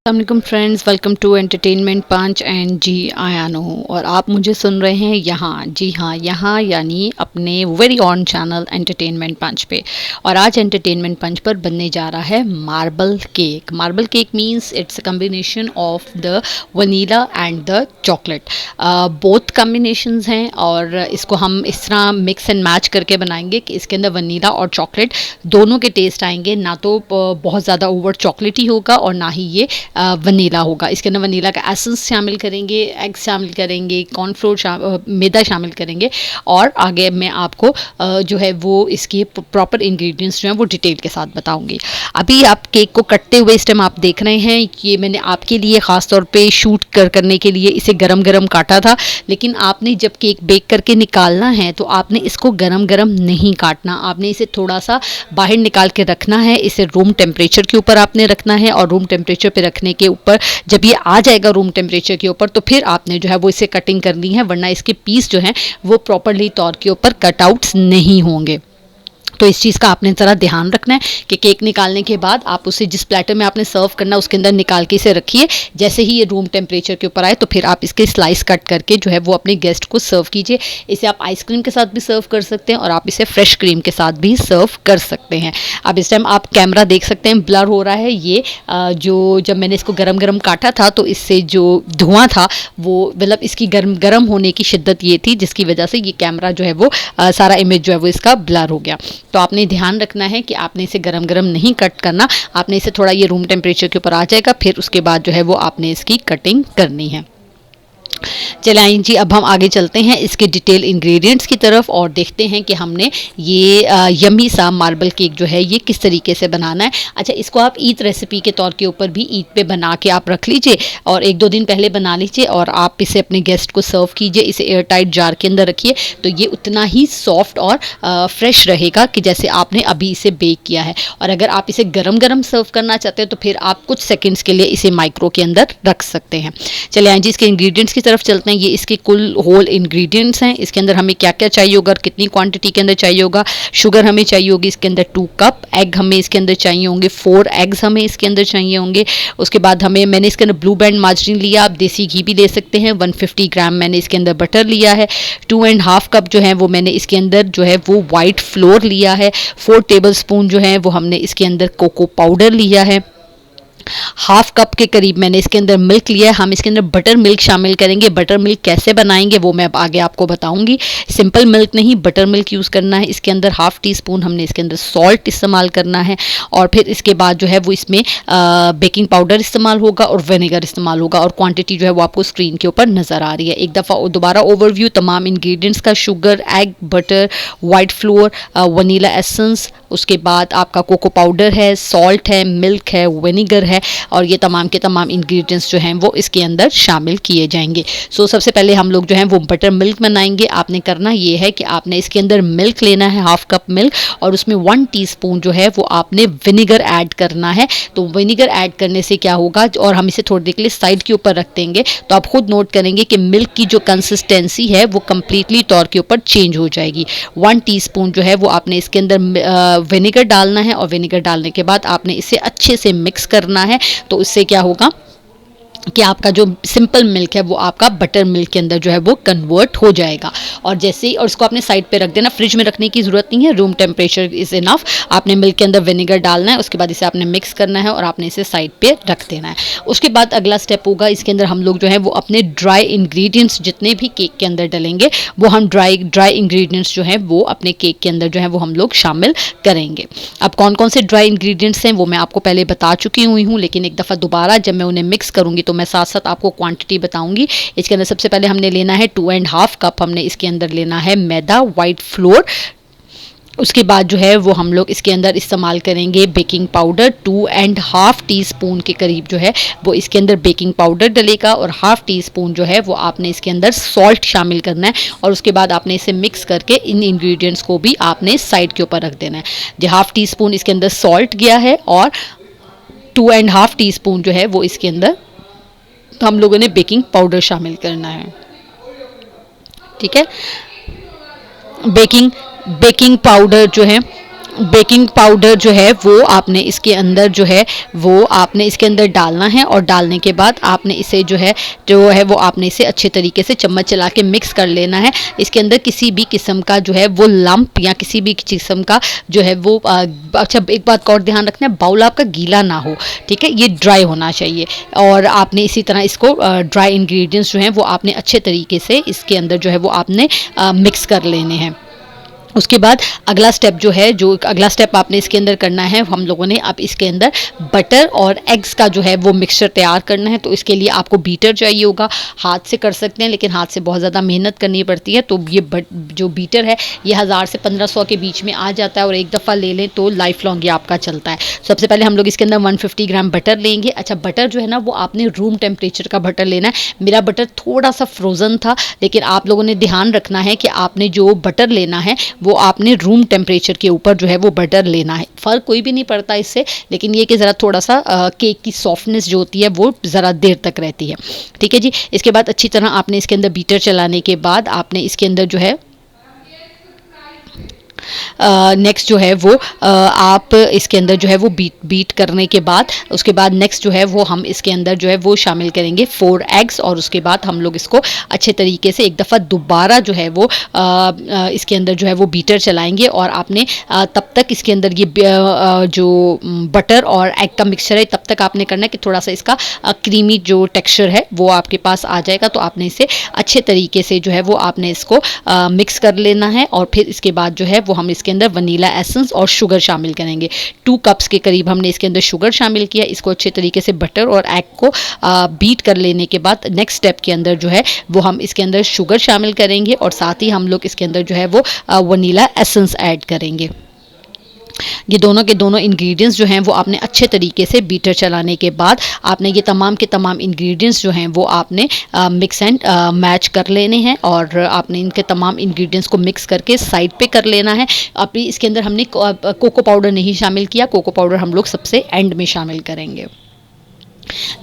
अस्सलाम friends, welcome to entertainment punch and जी आयानो। और आप मुझे सुन रहे हैं यहाँ, जी हाँ, यहाँ यानी अपने वेरी ऑन चैनल एंटरटेनमेंट पंच पे। और आज एंटरटेनमेंट पंच पर बनने जा रहा है marble cake. Marble cake means it's a combination of the vanilla and the chocolate. Both combinations हैं और इसको हम इस तरह मिक्स एंड मैच करके बनाएंगे कि इसके अंदर वनीला और चॉकलेट दोनों के टेस्ट आएंगे। ना तो बहुत ज़्यादा ओवर चॉकलेटी होगा और ना ही ये वनीला होगा। इसके अंदर वनीला का एसेंस शामिल करेंगे, एग शामिल करेंगे, कॉर्नफ्लोर मैदा शामिल करेंगे। और आगे मैं आपको जो है वो इसके प्रॉपर इंग्रेडिएंट्स जो हैं वो डिटेल के साथ बताऊंगी। अभी आप केक को कटते हुए इस टाइम आप देख रहे हैं कि ये मैंने आपके लिए ख़ास तौर पे शूट करने के लिए इसे गरम गरम काटा था। लेकिन आपने जब केक बेक करके निकालना है तो आपने इसको गरम गरम नहीं काटना, आपने इसे थोड़ा सा बाहर निकाल के रखना है। इसे रूम टेम्परेचर के ऊपर आपने रखना है और रूम टेम्परेचर पे रखने के ऊपर जब ये आ जाएगा रूम टेम्परेचर के ऊपर तो फिर आपने जो है वो इसे कटिंग करनी है, वरना इसके पीस जो हैं वो प्रॉपरली तौर के ऊपर कटआउट्स नहीं होंगे। तो इस चीज़ का आपने ज़रा ध्यान रखना है कि केक निकालने के बाद आप उसे जिस प्लेटर में आपने सर्व करना है उसके अंदर निकाल के इसे रखिए। जैसे ही ये रूम टेम्परेचर के ऊपर आए तो फिर आप इसके स्लाइस कट करके जो है वो अपने गेस्ट को सर्व कीजिए। इसे आप आइसक्रीम के साथ भी सर्व कर सकते हैं और आप इसे फ्रेश क्रीम के साथ भी सर्व कर सकते हैं। अब इस टाइम आप कैमरा देख सकते हैं ब्लर हो रहा है। ये जो जब मैंने इसको गरम गरम काटा था तो इससे जो धुआं था वो मतलब इसकी गरम होने की शिद्दत ये थी जिसकी वजह से ये कैमरा जो है वो सारा इमेज जो है वो इसका ब्लर हो गया। तो आपने ध्यान रखना है कि आपने इसे गरम गरम नहीं कट करना, आपने इसे थोड़ा ये रूम टेम्परेचर के ऊपर आ जाएगा फिर उसके बाद जो है वो आपने इसकी कटिंग करनी है। चले आइए जी, अब हम आगे चलते हैं इसके डिटेल इंग्रेडिएंट्स की तरफ और देखते हैं कि हमने ये यम्मी सा मार्बल केक जो है ये किस तरीके से बनाना है। अच्छा, इसको आप ईद रेसिपी के तौर के ऊपर भी ईद पे बना के आप रख लीजिए और 1-2 दिन पहले बना लीजिए और आप इसे अपने गेस्ट को सर्व कीजिए। इसे एयर टाइट जार के अंदर रखिए तो ये उतना ही सॉफ्ट और फ्रेश रहेगा कि जैसे आपने अभी इसे बेक किया है। और अगर आप इसे गरम गरम सर्व करना चाहते हैं तो फिर आप कुछ सेकेंड्स के लिए इसे माइक्रो के अंदर रख सकते हैं। चले आइए जी, इसके इंग्रेडिएंट्स की तरफ चलते हैं। ये इसके कुल होल इंग्रेडिएंट्स हैं। इसके अंदर हमें क्या क्या चाहिए होगा और कितनी क्वांटिटी के अंदर चाहिए होगा। शुगर हमें चाहिए होगी इसके अंदर 2 कप, एग हमें इसके अंदर चाहिए होंगे 4 एग्स हमें इसके अंदर चाहिए होंगे। उसके बाद मैंने इसके अंदर ब्लू बैंड मार्जरीन लिया, आप देसी घी भी ले सकते हैं। 150 ग्राम मैंने इसके अंदर बटर लिया है। 2.5 कप जो है वो मैंने इसके अंदर जो है वो वाइट फ्लोर लिया है। 4 टेबल स्पून जो है वो हमने इसके अंदर कोको पाउडर लिया है। 1/2 कप के करीब मैंने इसके अंदर मिल्क लिया है। हम इसके अंदर बटर मिल्क शामिल करेंगे। बटर मिल्क कैसे बनाएंगे वो मैं अब आगे आपको बताऊंगी। सिंपल मिल्क नहीं, बटर मिल्क यूज़ करना है। इसके अंदर 1/2 टीस्पून हमने इसके अंदर सॉल्ट इस्तेमाल करना है और फिर इसके बाद जो है वो इसमें बेकिंग पाउडर इस्तेमाल होगा और विनेगर इस्तेमाल होगा और क्वांटिटी जो है वो आपको स्क्रीन के ऊपर नज़र आ रही है। एक दफ़ा दोबारा ओवरव्यू तमाम इंग्रेडिएंट्स का, sugar, egg, butter, white floor, vanilla essence, उसके बाद आपका कोको पाउडर है, सॉल्ट है, मिल्क है, विनेगर है और ये तमाम के तमाम इंग्रेडिएंट्स जो हैं वो इसके अंदर शामिल किए जाएंगे। सबसे पहले हम लोग जो हैं वो बटर मिल्क बनाएंगे। आपने करना ये है कि आपने इसके अंदर मिल्क लेना है, 1/2 कप मिल्क, और उसमें 1 टीस्पून जो है वो आपने विनेगर ऐड करना है। तो विनेगर ऐड करने से क्या होगा, और हम इसे थोड़ी देर के लिए साइड के ऊपर रख देंगे, तो आप खुद नोट करेंगे कि मिल्क की जो कंसिस्टेंसी है वो कम्प्लीटली तौर के ऊपर चेंज हो जाएगी। 1 टीस्पून जो है वो आपने इसके अंदर विनेगर डालना है और विनेगर डालने के बाद आपने इसे अच्छे से मिक्स करना है। तो इससे क्या होगा कि आपका जो सिंपल मिल्क है वो आपका बटर मिल्क के अंदर जो है वो कन्वर्ट हो जाएगा। और जैसे ही, और इसको आपने साइड पे रख देना, फ्रिज में रखने की ज़रूरत नहीं है, रूम टेम्परेचर इज़ इनफ। आपने मिल्क के अंदर विनेगर डालना है, उसके बाद इसे आपने मिक्स करना है और आपने इसे साइड पे रख देना है। उसके बाद अगला स्टेप होगा, इसके अंदर हम लोग जो है वो अपने ड्राई इंग्रेडिएंट्स जितने भी केक के अंदर डलेंगे वो हम ड्राई इंग्रेडिएंट्स जो हैं वो अपने केक के अंदर जो है वो हम लोग शामिल करेंगे। अब कौन कौन से ड्राई इंग्रेडिएंट्स हैं वो मैं आपको पहले बता चुकी हुई हूँ, लेकिन एक दफ़ा दोबारा जब मैं उन्हें मिक्स करूँगी तो मैं साथ साथ आपको क्वांटिटी बताऊंगी। इसके अंदर सबसे पहले हमने लेना है 2.5 कप, हमने इसके अंदर लेना है मैदा, वाइट फ्लोर। उसके बाद जो है वो हम लोग इसके अंदर इस्तेमाल करेंगे बेकिंग पाउडर। 2.5 टीस्पून के करीब जो है वो इसके अंदर बेकिंग पाउडर डलेगा और 1/2 टीस्पून जो है वो आपने इसके अंदर सॉल्ट शामिल करना है और उसके बाद आपने इसे मिक्स करके इन इंग्रेडिएंट्स को भी आपने साइड के ऊपर रख देना है। जो 1/2 टीस्पून इसके अंदर सॉल्ट गया है और 2.5 टीस्पून जो है वो इसके अंदर हम लोगों ने बेकिंग पाउडर शामिल करना है। ठीक है, बेकिंग पाउडर जो है बेकिंग पाउडर जो है वो आपने इसके अंदर जो है वो आपने इसके अंदर डालना है, और डालने के बाद आपने इसे जो है वो आपने इसे अच्छे तरीके से चम्मच चला के मिक्स कर लेना है। इसके अंदर किसी भी किस्म का जो है वो लंप या किसी भी किस्म का जो है वो अच्छा, एक बात का और ध्यान रखना है, बाउल आपका गीला ना हो, ठीक है, ये ड्राई होना चाहिए। और आपने इसी तरह इसको ड्राई इंग्रेडिएंट्स जो हैं वो आपने अच्छे तरीके से इसके अंदर जो है वो आपने मिक्स कर लेने हैं। उसके बाद अगला स्टेप जो है, जो अगला स्टेप आपने इसके अंदर करना है, हम लोगों ने अब इसके अंदर बटर और एग्स का जो है वो मिक्सचर तैयार करना है। तो इसके लिए आपको बीटर चाहिए होगा, हाथ से कर सकते हैं लेकिन हाथ से बहुत ज़्यादा मेहनत करनी पड़ती है। तो ये जो बीटर है ये 1000 से 1500 के बीच में आ जाता है, और एक दफ़ा ले लें तो लाइफ लॉन्ग ये आपका चलता है। सबसे पहले हम लोग इसके अंदर 150 ग्राम बटर लेंगे। अच्छा, बटर जो है ना वो आपने रूम टेम्परेचर का बटर लेना है। मेरा बटर थोड़ा सा फ्रोज़न था, लेकिन आप लोगों ने ध्यान रखना है कि आपने जो बटर लेना है वो आपने रूम टेम्परेचर के ऊपर जो है वो बटर लेना है। फ़र्क कोई भी नहीं पड़ता इससे, लेकिन ये कि ज़रा थोड़ा सा केक की सॉफ्टनेस जो होती है वो ज़रा देर तक रहती है। ठीक है जी। इसके बाद अच्छी तरह आपने इसके अंदर बीटर चलाने के बाद आपने इसके अंदर जो है नेक्स्ट जो है वो आप इसके अंदर जो है वो बीट करने के बाद, उसके बाद नेक्स्ट जो है वो हम इसके अंदर जो है वो शामिल करेंगे 4 एग्स, और उसके बाद हम लोग इसको अच्छे तरीके से एक दफ़ा दोबारा जो है वो इसके अंदर जो है वो बीटर चलाएंगे। और आपने तब तक इसके अंदर ये जो बटर और एग का मिक्सचर है तब तक आपने करना है कि थोड़ा सा इसका क्रीमी जो टेक्सचर है वो आपके पास आ जाएगा। तो आपने इसे अच्छे तरीके से जो है वो आपने इसको मिक्स कर लेना है। और फिर इसके बाद जो है वो हम इसके अंदर वनीला एसेंस और शुगर शामिल करेंगे। 2 कप्स के करीब हमने इसके अंदर शुगर शामिल किया। इसको अच्छे तरीके से बटर और एग को बीट कर लेने के बाद नेक्स्ट स्टेप के अंदर जो है वो हम इसके अंदर शुगर शामिल करेंगे, और साथ ही हम लोग इसके अंदर जो है वो वनीला एसेंस ऐड करेंगे। ये दोनों के दोनों इंग्रेडिएंट्स जो हैं वो आपने अच्छे तरीके से बीटर चलाने के बाद आपने ये तमाम के तमाम इंग्रेडिएंट्स जो हैं वो आपने मिक्स एंड मैच कर लेने हैं, और आपने इनके तमाम इंग्रेडिएंट्स को मिक्स करके साइड पे कर लेना है। अभी इसके अंदर हमने कोको पाउडर नहीं शामिल किया, कोको पाउडर हम लोग सबसे एंड में शामिल करेंगे।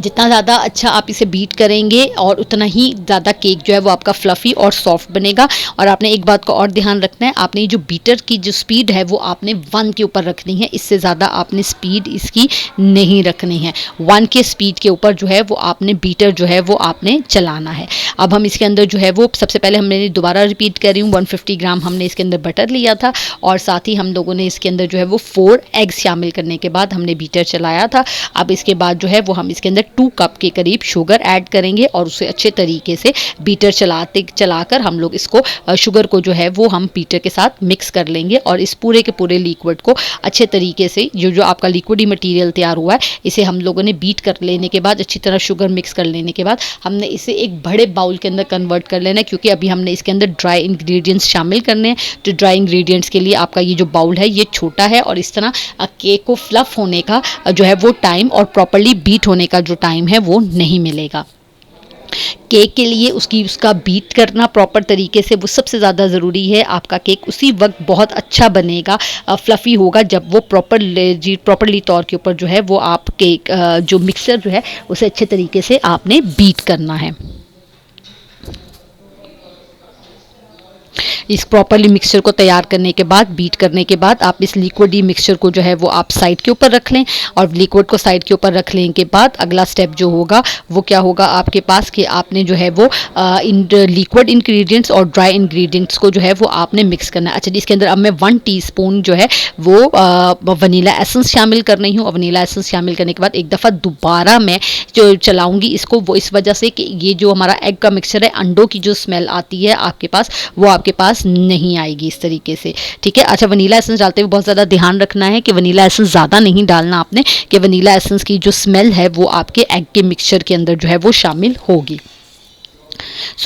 जितना ज़्यादा अच्छा आप इसे बीट करेंगे और उतना ही ज़्यादा केक जो है वो आपका फ्लफ़ी और सॉफ्ट बनेगा। और आपने एक बात का और ध्यान रखना है, आपने जो बीटर की जो स्पीड है वो आपने 1 के ऊपर रखनी है, इससे ज़्यादा आपने स्पीड इसकी नहीं रखनी है। 1 के स्पीड के ऊपर जो है वो आपने बीटर जो है वो आपने चलाना है। अब हम इसके अंदर जो है वो सबसे पहले हमने दोबारा रिपीट कर रही हूँ, 150 ग्राम हमने इसके अंदर बटर लिया था, और साथ ही हम लोगों ने इसके अंदर जो है वो 4 एग्स शामिल करने के बाद हमने बीटर चलाया था। अब इसके बाद जो है वो हम इसके अंदर 2 कप के करीब शुगर ऐड करेंगे, और उसे अच्छे तरीके से बीटर चलाकर हम लोग इसको शुगर को जो है वो हम बीटर के साथ मिक्स कर लेंगे। और इस पूरे के पूरे लिक्विड को अच्छे तरीके से जो आपका लिक्विडी मटेरियल तैयार हुआ है इसे हम लोगों ने बीट कर लेने के बाद, अच्छी तरह शुगर मिक्स कर लेने के बाद हमने इसे एक बड़े बाउल के अंदर कन्वर्ट कर लेना है, क्योंकि अभी हमने इसके अंदर ड्राई इंग्रेडिएंट्स शामिल करने हैं। तो ड्राई इंग्रेडिएंट्स के लिए आपका ये जो बाउल है ये छोटा है, और इस तरह केक को फ्लफ होने का जो है वो टाइम और प्रॉपर्ली बीट होने का जो टाइम है वो नहीं मिलेगा। केक के लिए उसका बीट करना प्रॉपर तरीके से वो सबसे ज़्यादा ज़रूरी है। आपका केक उसी वक्त बहुत अच्छा बनेगा, फ्लफ़ी होगा, जब वो प्रॉपरली तौर के ऊपर जो है वो आप केक जो मिक्सर जो है उसे अच्छे तरीके से आपने बीट करना है। इस प्रॉपरली मिक्सचर को तैयार करने के बाद, बीट करने के बाद आप इस लिक्विडी मिक्सचर को जो है वो आप साइड के ऊपर रख लें। और लिक्विड को साइड के ऊपर रख लेने के बाद अगला स्टेप जो होगा वो क्या होगा आपके पास, कि आपने जो है वो इन लिक्विड इंग्रेडिएंट्स और ड्राई इंग्रेडिएंट्स को जो है वो आपने मिक्स करना है। अच्छा जी, इसके अंदर अब मैं 1 टीस्पून जो है वो वनीला एसेंस शामिल कर रही हूँ। और वनीला एसेंस शामिल करने के बाद एक दफ़ा दोबारा मैं जो चलाऊँगी इसको, वो इस वजह से कि ये जो हमारा एग का मिक्सचर है, अंडों की जो स्मेल आती है आपके पास वो आपके पास नहीं आएगी इस तरीके से। ठीक है। अच्छा, वनीला एसेंस डालते हुए बहुत ज़्यादा ध्यान रखना है कि वनीला एसेंस ज़्यादा नहीं डालना आपने, कि वनीला एसेंस की जो स्मेल है वो आपके एग के मिक्सचर के अंदर जो है वो शामिल होगी।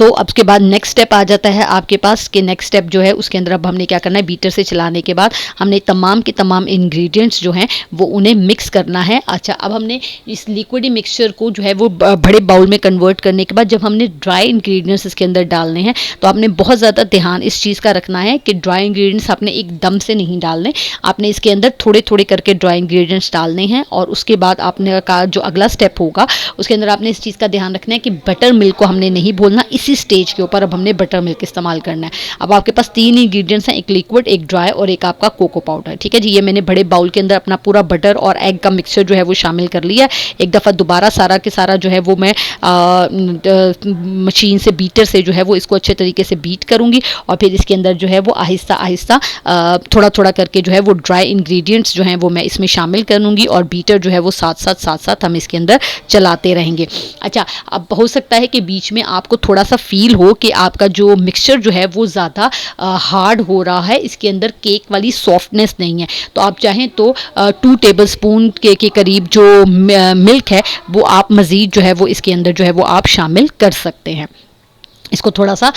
अब उसके बाद नेक्स्ट स्टेप आ जाता है आपके पास, कि नेक्स्ट स्टेप जो है उसके अंदर अब हमने क्या करना है, बीटर से चलाने के बाद हमने तमाम के तमाम इंग्रेडिएंट्स जो हैं वो उन्हें मिक्स करना है। अच्छा, अब हमने इस लिक्विडी मिक्सचर को जो है वो बड़े बाउल में कन्वर्ट करने के बाद जब हमने ड्राई इंग्रेडिएंट्स इसके अंदर डालने हैं तो आपने बहुत ज़्यादा ध्यान इस चीज़ का रखना है कि ड्राई इंग्रेडिएंट्स आपने एकदम से नहीं डालने, आपने इसके अंदर थोड़े थोड़े करके ड्राई इंग्रेडिएंट्स डालने हैं। और उसके बाद आपने का जो अगला स्टेप होगा उसके अंदर आपने इस चीज़ का ध्यान रखना है कि बटर मिल्क को हमने नहीं बिल्कुल ना इसी स्टेज के ऊपर अब हमने बटर मिल्क इस्तेमाल करना है। अब आपके पास 3 इंग्रेडिएंट्स हैं, एक लिक्विड, एक ड्राई और एक आपका कोको पाउडर। ठीक है जी, ये मैंने बड़े बाउल के अंदर अपना पूरा बटर और एग का मिक्सचर जो है वो शामिल कर लिया है। एक दफ़ा दोबारा सारा के सारा जो है वो मैं मशीन से, बीटर से जो है वो इसको अच्छे तरीके से बीट करूँगी और फिर इसके अंदर जो है वो आहिस्ता आहिस्ता थोड़ा थोड़ा करके जो है वो ड्राई इंग्रेडिएंट्स जो हैं वो मैं इसमें शामिल करूँगी और बीटर जो है वो साथ साथ हम इसके अंदर चलाते रहेंगे। अच्छा, अब हो सकता है कि बीच में आपको थोड़ा सा फील हो कि आपका जो मिक्सचर जो है वो ज़्यादा हार्ड हो रहा है, इसके अंदर केक वाली सॉफ्टनेस नहीं है, तो आप चाहें तो 2 टेबलस्पून के करीब जो मिल्क है वो आप मज़ीद जो है वो इसके अंदर जो है वो आप शामिल कर सकते हैं। इसको थोड़ा सा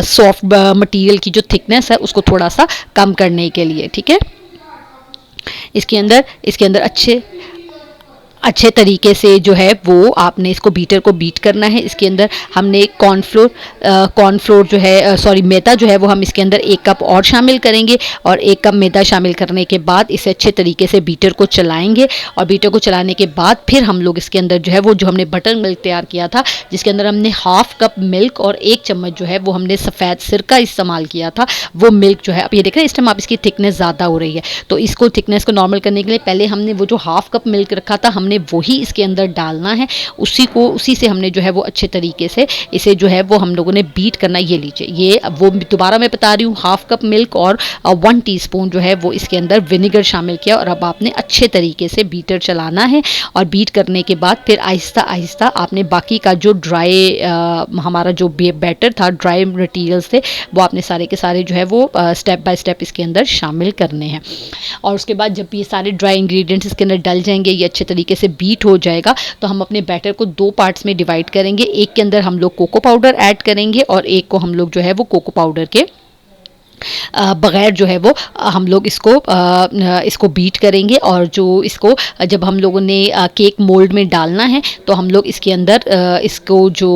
सॉफ्ट मटेरियल की जो थिकनेस है उसको थोड़ा सा कम करने के लिए। ठीक है, इसके अंदर अच्छे तरीके से जो है वो आपने इसको बीटर को बीट करना है। इसके अंदर हमने कॉर्नफ्लोर जो है मैदा जो है वो हम इसके अंदर 1 कप और शामिल करेंगे और 1 कप मैदा शामिल करने के बाद इसे अच्छे तरीके से बीटर को चलाएंगे और बीटर को चलाने के बाद फिर हम लोग इसके अंदर जो है वो जो हमने बटर मिल्क तैयार किया था, जिसके अंदर हमने 1/2 कप मिल्क और 1 चम्मच जो है वो हमने सफ़ेद सिरका इस्तेमाल किया था, वो मिल्क जो है, अब ये देख रहे हैं इस टाइम आप इसकी थिकनेस ज़्यादा हो रही है, तो इसको थिकनेस को नॉर्मल करने के लिए पहले हमने वो जो 1/2 कप मिल्क रखा था हमने वही इसके अंदर डालना है, उसी से हमने जो है वो अच्छे तरीके से इसे जो है वो हम लोगों ने बीट करना। ये लीजिए, ये वो दोबारा मैं बता रही हूँ, 1/2 कप मिल्क और 1 टीस्पून जो है वो इसके अंदर विनेगर शामिल किया और अब आपने अच्छे तरीके से बीटर चलाना है और बीट करने के बाद फिर आहिस्ता आहिस्ता आपने बाकी का जो ड्राई हमारा जो बैटर था, ड्राई मटेरियल्स थे, वो आपने सारे के सारे जो है वो स्टेप बाय स्टेप इसके अंदर शामिल करने हैं। और उसके बाद जब ये सारे ड्राई इंग्रेडिएंट्स इसके अंदर डल जाएंगे, ये अच्छे तरीके से बीट हो जाएगा, तो हम अपने बैटर को 2 पार्ट्स में डिवाइड करेंगे। एक के अंदर हम लोग कोको पाउडर ऐड करेंगे और एक को हम लोग जो है वो कोको पाउडर के बग़ैर जो है वो हम लोग इसको बीट करेंगे और जो इसको जब हम लोगों ने केक मोल्ड में डालना है तो हम लोग इसके अंदर इसको जो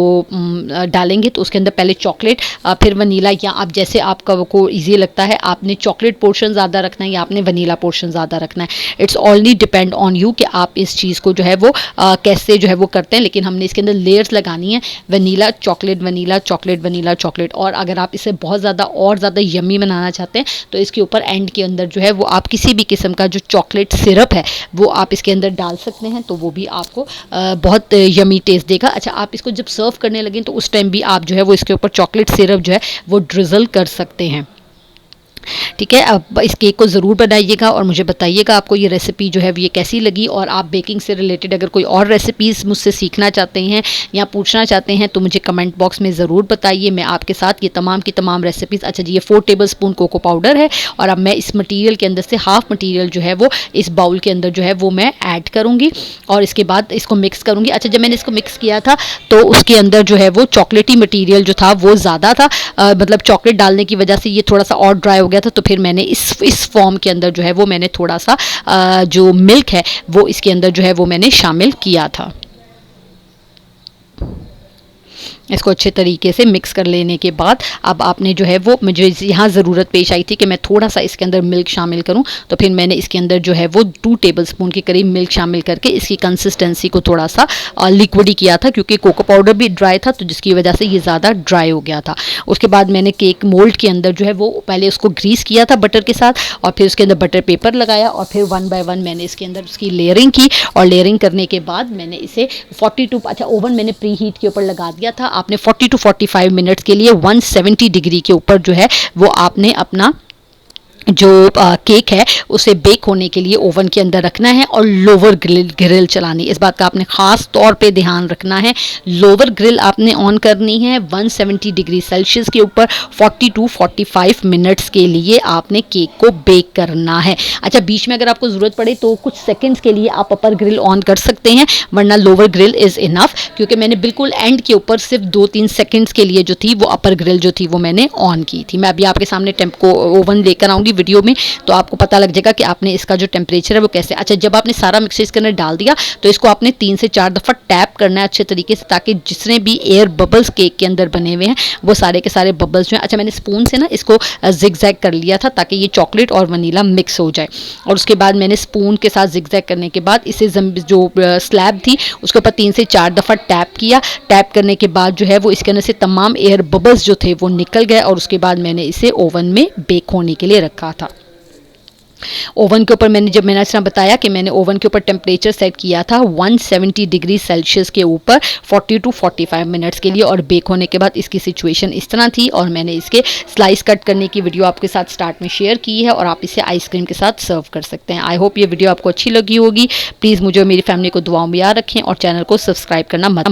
डालेंगे तो उसके अंदर पहले चॉकलेट फिर वनीला, या आप जैसे आपका को ईजी लगता है, आपने चॉकलेट पोर्शन ज़्यादा रखना है या आपने वनीला पोर्शन ज़्यादा रखना है। It's only depend on you कि आप इस चीज़ को जो है वो कैसे जो है वो करते हैं, लेकिन हमने इसके अंदर लेयर्स लगानी है, vanilla chocolate, vanilla chocolate, vanilla chocolate. और अगर आप इसे बहुत ज़्यादा यम्मी बनाना चाहते हैं तो इसके ऊपर एंड के अंदर जो है वो आप किसी भी किस्म का जो चॉकलेट सिरप है वो आप इसके अंदर डाल सकते हैं, तो वो भी आपको बहुत यमी टेस्ट देगा। अच्छा, आप इसको जब सर्व करने लगें तो उस टाइम भी आप जो है वो इसके ऊपर चॉकलेट सिरप जो है वो ड्रिजल कर सकते हैं। ठीक है, अब इस केक को ज़रूर बनाइएगा और मुझे बताइएगा आपको ये रेसिपी जो है ये कैसी लगी, और आप बेकिंग से रिलेटेड अगर कोई और रेसिपीज़ मुझसे सीखना चाहते हैं या पूछना चाहते हैं तो मुझे कमेंट बॉक्स में ज़रूर बताइए, मैं आपके साथ ये तमाम की तमाम रेसिपीज़। अच्छा जी, ये 4 टेबलस्पून कोको पाउडर है और अब मैं इस मटीरियल के अंदर से हाफ़ मटीरियल जो है वो इस बाउल के अंदर जो है वो मैं ऐड करूँगी और इसके बाद इसको मिक्स करूँगी। अच्छा, जब मैंने इसको मिक्स किया था तो उसके अंदर जो है वो चॉकलेटी मटीरियल जो था वो ज़्यादा था, मतलब चॉकलेट डालने की वजह से ये थोड़ा सा और ड्राई हो गया था, तो फिर मैंने इस फॉर्म के अंदर जो है वो मैंने थोड़ा सा जो मिल्क है वो इसके अंदर जो है वो मैंने शामिल किया था। इसको अच्छे तरीके से मिक्स कर लेने के बाद अब आपने जो है वो, मुझे यहाँ ज़रूरत पेश आई थी कि मैं थोड़ा सा इसके अंदर मिल्क शामिल करूँ, तो फिर मैंने इसके अंदर जो है वो 2 टेबलस्पून के करीब मिल्क शामिल करके इसकी कंसिस्टेंसी को थोड़ा सा लिक्विड ही किया था, क्योंकि कोको पाउडर भी ड्राई था तो जिसकी वजह से ये ज़्यादा ड्राई हो गया था। उसके बाद मैंने केक मोल्ड के अंदर जो है वो पहले उसको ग्रीस किया था बटर के साथ और फिर उसके अंदर बटर पेपर लगाया और फिर 1 बाय 1 मैंने इसके अंदर उसकी लेयरिंग की और लेयरिंग करने के बाद मैंने इसे 42, अच्छा ओवन मैंने प्री हीट के ऊपर लगा दिया था। आपने 40 to 45 मिनट्स के लिए 170 डिग्री के ऊपर जो है वो आपने अपना जो केक है उसे बेक होने के लिए ओवन के अंदर रखना है और लोअर ग्रिल चलानी। इस बात का आपने ख़ास तौर पे ध्यान रखना है, लोअर ग्रिल आपने ऑन करनी है 170 डिग्री सेल्सियस के ऊपर 40 to 45 मिनट्स के लिए आपने केक को बेक करना है। अच्छा, बीच में अगर आपको ज़रूरत पड़े तो कुछ सेकंड्स के लिए आप अपर ग्रिल ऑन कर सकते हैं, वरना लोअर ग्रिल इज़ इनफ, क्योंकि मैंने बिल्कुल एंड के ऊपर सिर्फ 2-3 सेकेंड्स के लिए जो थी वो अपर ग्रिल जो थी वो मैंने ऑन की थी। मैं अभी आपके सामने टेम्प को ओवन लेकर आऊँगी, वीडियो में, तो आपको पता लग जाएगा कि आपने इसका जो टेम्परेचर है वो कैसे। अच्छा, जब आपने सारा मिक्सचर इसके अंदर डाल दिया तो इसको आपने 3 से 4 दफ़ा टैप करना है अच्छे तरीके से, ताकि जितने भी एयर बबल्स केक के अंदर बने हुए हैं वो सारे के सारे बबल्स जो हैं। अच्छा, मैंने स्पून से ना इसको जिगजैग कर लिया था ताकि ये चॉकलेट और वनीला मिक्स हो जाए। और उसके बाद मैंने स्पून के साथ जिगजैग करने के बाद इसे जो स्लैब थी उसके ऊपर 3 से 4 दफ़ा टैप किया। टैप करने के बाद जो है वो इसके अंदर से तमाम एयर बबल्स जो थे वो निकल गए, और उसके बाद मैंने इसे ओवन में बेक होने के लिए रखा था। ओवन के ऊपर मैंने ऐसा बताया कि मैंने ओवन के ऊपर टेम्परेचर सेट किया था 170 डिग्री सेल्सियस के ऊपर 40 टू 45 मिनट्स के लिए, और बेक होने के बाद इसकी सिचुएशन इस तरह थी। और मैंने इसके स्लाइस कट करने की वीडियो आपके साथ स्टार्ट में शेयर की है, और आप इसे आइसक्रीम के साथ सर्व कर सकते हैं। आई होप ये वीडियो आपको अच्छी लगी होगी। प्लीज़ मुझे और मेरी फैमिली को दुआओं में याद रखें और चैनल को सब्सक्राइब करना मत